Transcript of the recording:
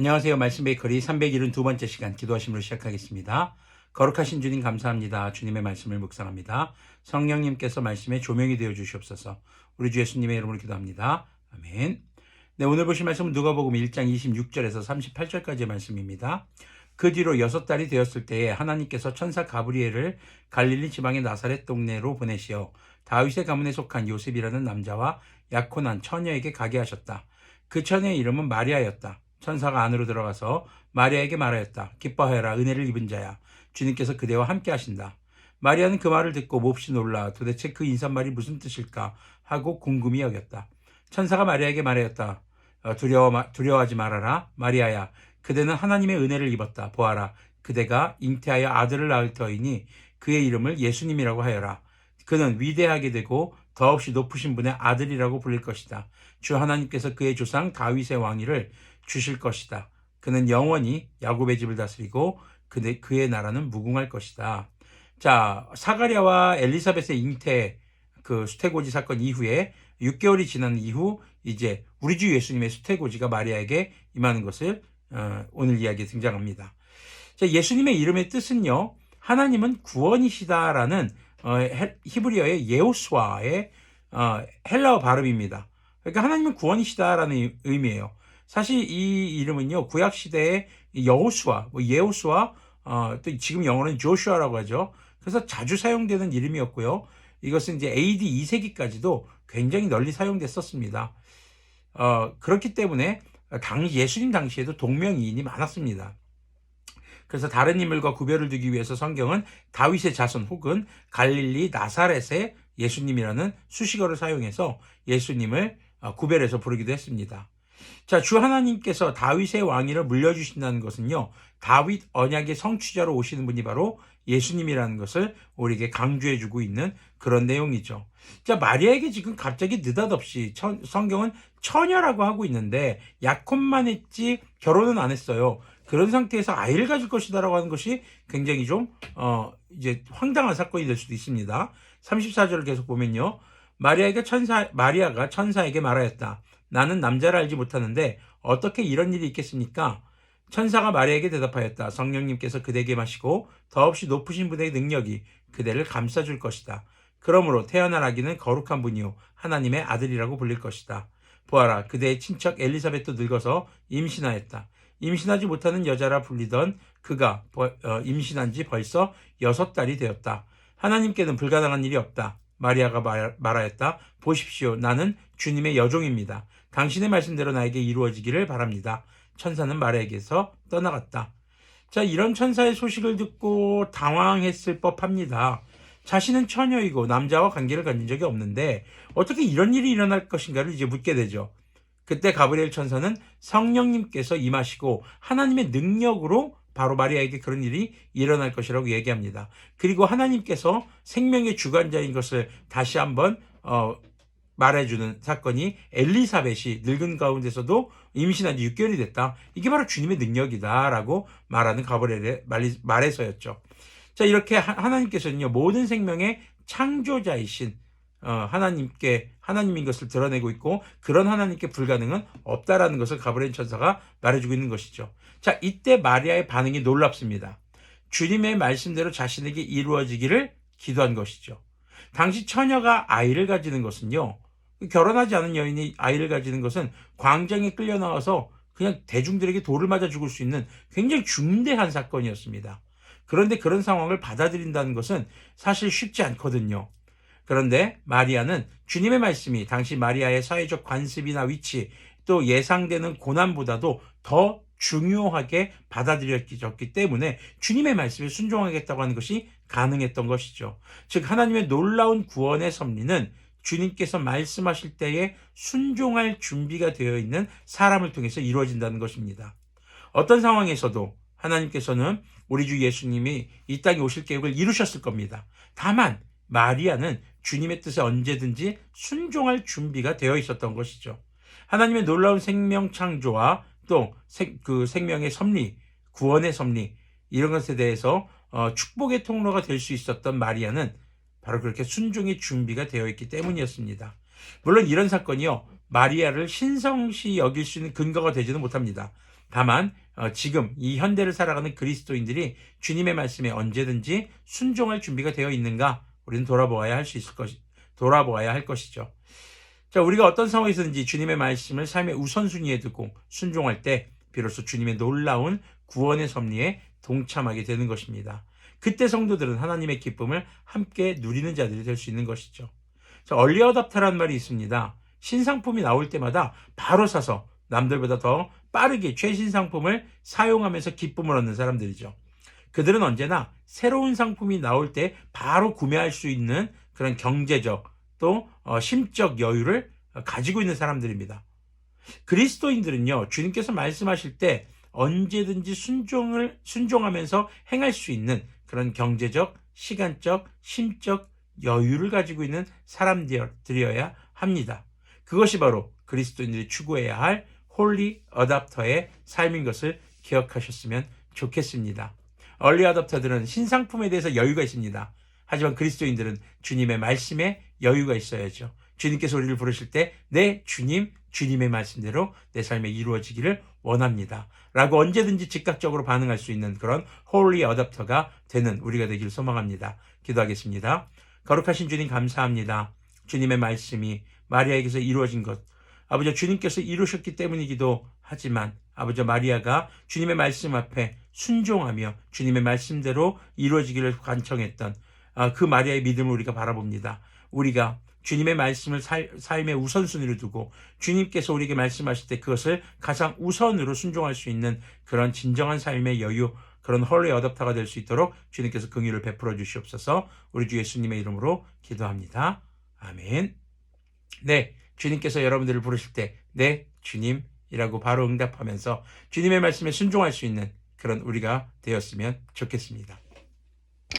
안녕하세요. 말씀 베이커리 372번째 시간 기도하심으로 시작하겠습니다. 거룩하신 주님 감사합니다. 주님의 말씀을 묵상합니다. 성령님께서 말씀에 조명이 되어 주시옵소서. 우리 주 예수님의 이름으로 기도합니다. 아멘. 네, 오늘 보실 말씀은 누가복음 1장 26절에서 38절까지의 말씀입니다. 그 뒤로 6달이 되었을 때에 하나님께서 천사 가브리엘을 갈릴리 지방의 나사렛 동네로 보내시어 다윗의 가문에 속한 요셉이라는 남자와 약혼한 처녀에게 가게 하셨다. 그 처녀의 이름은 마리아였다. 천사가 안으로 들어가서 마리아에게 말하였다. 기뻐하여라, 은혜를 입은 자야. 주님께서 그대와 함께 하신다. 마리아는 그 말을 듣고 몹시 놀라 도대체 그 인사말이 무슨 뜻일까 하고 궁금히 여겼다. 천사가 마리아에게 말하였다. 두려워하지 말아라. 마리아야, 그대는 하나님의 은혜를 입었다. 보아라, 그대가 잉태하여 아들을 낳을 터이니 그의 이름을 예수님이라고 하여라. 그는 위대하게 되고 더없이 높으신 분의 아들이라고 불릴 것이다. 주 하나님께서 그의 조상 다윗의 왕위를 주실 것이다. 그는 영원히 야곱의 집을 다스리고 그의 나라는 무궁할 것이다. 자, 사가랴와 엘리사벳의 잉태 수태고지 사건 이후에 6개월이 지난 이후 이제 우리 주 예수님의 수태고지가 마리아에게 임하는 것을 오늘 이야기에 등장합니다. 자, 예수님의 이름의 뜻은요, 하나님은 구원이시다라는 히브리어의 예호수아의 헬라어 발음입니다. 그러니까 하나님은 구원이시다라는 의미예요. 사실 이 이름은요, 구약시대의 여호수아, 예호수아, 또 지금 영어로는 조슈아라고 하죠. 그래서 자주 사용되는 이름이었고요. 이것은 이제 AD 2세기까지도 굉장히 널리 사용됐었습니다. 그렇기 때문에 예수님 당시에도 동명이인이 많았습니다. 그래서 다른 인물과 구별을 두기 위해서 성경은 다윗의 자손 혹은 갈릴리 나사렛의 예수님이라는 수식어를 사용해서 예수님을 구별해서 부르기도 했습니다. 자, 주 하나님께서 다윗의 왕위를 물려주신다는 것은요, 다윗 언약의 성취자로 오시는 분이 바로 예수님이라는 것을 우리에게 강조해주고 있는 그런 내용이죠. 자, 마리아에게 지금 갑자기 느닷없이 성경은 처녀라고 하고 있는데 약혼만 했지 결혼은 안 했어요. 그런 상태에서 아이를 가질 것이다라고 하는 것이 굉장히 좀 이제 황당한 사건이 될 수도 있습니다. 34절을 계속 보면요, 마리아가 천사에게 말하였다. 나는 남자를 알지 못하는데 어떻게 이런 일이 있겠습니까? 천사가 마리아에게 대답하였다. 성령님께서 그대에게 마시고 더없이 높으신 분의 능력이 그대를 감싸줄 것이다. 그러므로 태어날 아기는 거룩한 분이요 하나님의 아들이라고 불릴 것이다. 보아라, 그대의 친척 엘리사벳도 늙어서 임신하였다. 임신하지 못하는 여자라 불리던 그가 임신한 지 벌써 6달이 되었다. 하나님께는 불가능한 일이 없다. 마리아가 말하였다. 보십시오, 나는 주님의 여종입니다. 당신의 말씀대로 나에게 이루어지기를 바랍니다. 천사는 마리아에게서 떠나갔다. 자, 이런 천사의 소식을 듣고 당황했을 법합니다. 자신은 처녀이고 남자와 관계를 가진 적이 없는데 어떻게 이런 일이 일어날 것인가를 이제 묻게 되죠. 그때 가브리엘 천사는 성령님께서 임하시고 하나님의 능력으로 바로 마리아에게 그런 일이 일어날 것이라고 얘기합니다. 그리고 하나님께서 생명의 주관자인 것을 다시 한번 말해주는 사건이 엘리사벳이 늙은 가운데서도 임신한 지 6개월이 됐다. 이게 바로 주님의 능력이다라고 말하는 가브리엘의 말에서였죠. 자, 이렇게 하나님께서는요, 모든 생명의 창조자이신 하나님인 것을 드러내고 있고, 그런 하나님께 불가능은 없다라는 것을 가브리엘 천사가 말해주고 있는 것이죠. 자, 이때 마리아의 반응이 놀랍습니다. 주님의 말씀대로 자신에게 이루어지기를 기도한 것이죠. 당시 처녀가 아이를 가지는 것은요, 결혼하지 않은 여인이 아이를 가지는 것은 광장에 끌려 나와서 그냥 대중들에게 돌을 맞아 죽을 수 있는 굉장히 중대한 사건이었습니다. 그런데 그런 상황을 받아들인다는 것은 사실 쉽지 않거든요. 그런데 마리아는 주님의 말씀이 당시 마리아의 사회적 관습이나 위치, 또 예상되는 고난보다도 더 중요하게 받아들여졌기 때문에 주님의 말씀에 순종하겠다고 하는 것이 가능했던 것이죠. 즉, 하나님의 놀라운 구원의 섭리는 주님께서 말씀하실 때에 순종할 준비가 되어 있는 사람을 통해서 이루어진다는 것입니다. 어떤 상황에서도 하나님께서는 우리 주 예수님이 이 땅에 오실 계획을 이루셨을 겁니다. 다만 마리아는 주님의 뜻에 언제든지 순종할 준비가 되어 있었던 것이죠. 하나님의 놀라운 생명 창조와 또 그 생명의 섭리, 구원의 섭리, 이런 것에 대해서 축복의 통로가 될 수 있었던 마리아는 바로 그렇게 순종의 준비가 되어 있기 때문이었습니다. 물론 이런 사건이요, 마리아를 신성시 여길 수 있는 근거가 되지는 못합니다. 다만 지금 이 현대를 살아가는 그리스도인들이 주님의 말씀에 언제든지 순종할 준비가 되어 있는가, 우리는 돌아보아야 할 것이죠. 자, 우리가 어떤 상황에서든지 주님의 말씀을 삶의 우선순위에 두고 순종할 때 비로소 주님의 놀라운 구원의 섭리에 동참하게 되는 것입니다. 그때 성도들은 하나님의 기쁨을 함께 누리는 자들이 될 수 있는 것이죠. 자, 얼리 어답터라는 말이 있습니다. 신상품이 나올 때마다 바로 사서 남들보다 더 빠르게 최신 상품을 사용하면서 기쁨을 얻는 사람들이죠. 그들은 언제나 새로운 상품이 나올 때 바로 구매할 수 있는 그런 경제적 또 심적 여유를 가지고 있는 사람들입니다. 그리스도인들은요, 주님께서 말씀하실 때 언제든지 순종하면서 행할 수 있는 그런 경제적, 시간적, 심적 여유를 가지고 있는 사람들이어야 합니다. 그것이 바로 그리스도인들이 추구해야 할 홀리 어답터의 삶인 것을 기억하셨으면 좋겠습니다. 얼리 어답터들은 신상품에 대해서 여유가 있습니다. 하지만 그리스도인들은 주님의 말씀에 여유가 있어야죠. 주님께서 우리를 부르실 때 네, 주님, 주님의 말씀대로 내 삶에 이루어지기를 원합니다 라고 언제든지 즉각적으로 반응할 수 있는 그런 홀리 어답터가 되는 우리가 되기를 소망합니다. 기도하겠습니다. 거룩하신 주님, 감사합니다. 주님의 말씀이 마리아에게서 이루어진 것, 아버지, 주님께서 이루셨기 때문이기도 하지만 아버지, 마리아가 주님의 말씀 앞에 순종하며 주님의 말씀대로 이루어지기를 간청했던 그 마리아의 믿음을 우리가 바라봅니다. 우리가 주님의 말씀을 삶의 우선순위로 두고 주님께서 우리에게 말씀하실 때 그것을 가장 우선으로 순종할 수 있는 그런 진정한 삶의 여유, 그런 홀리 어답터가 될 수 있도록 주님께서 긍휼을 베풀어 주시옵소서. 우리 주 예수님의 이름으로 기도합니다. 아멘. 네, 주님께서 여러분들을 부르실 때 네, 주님이라고 바로 응답하면서 주님의 말씀에 순종할 수 있는 그런 우리가 되었으면 좋겠습니다.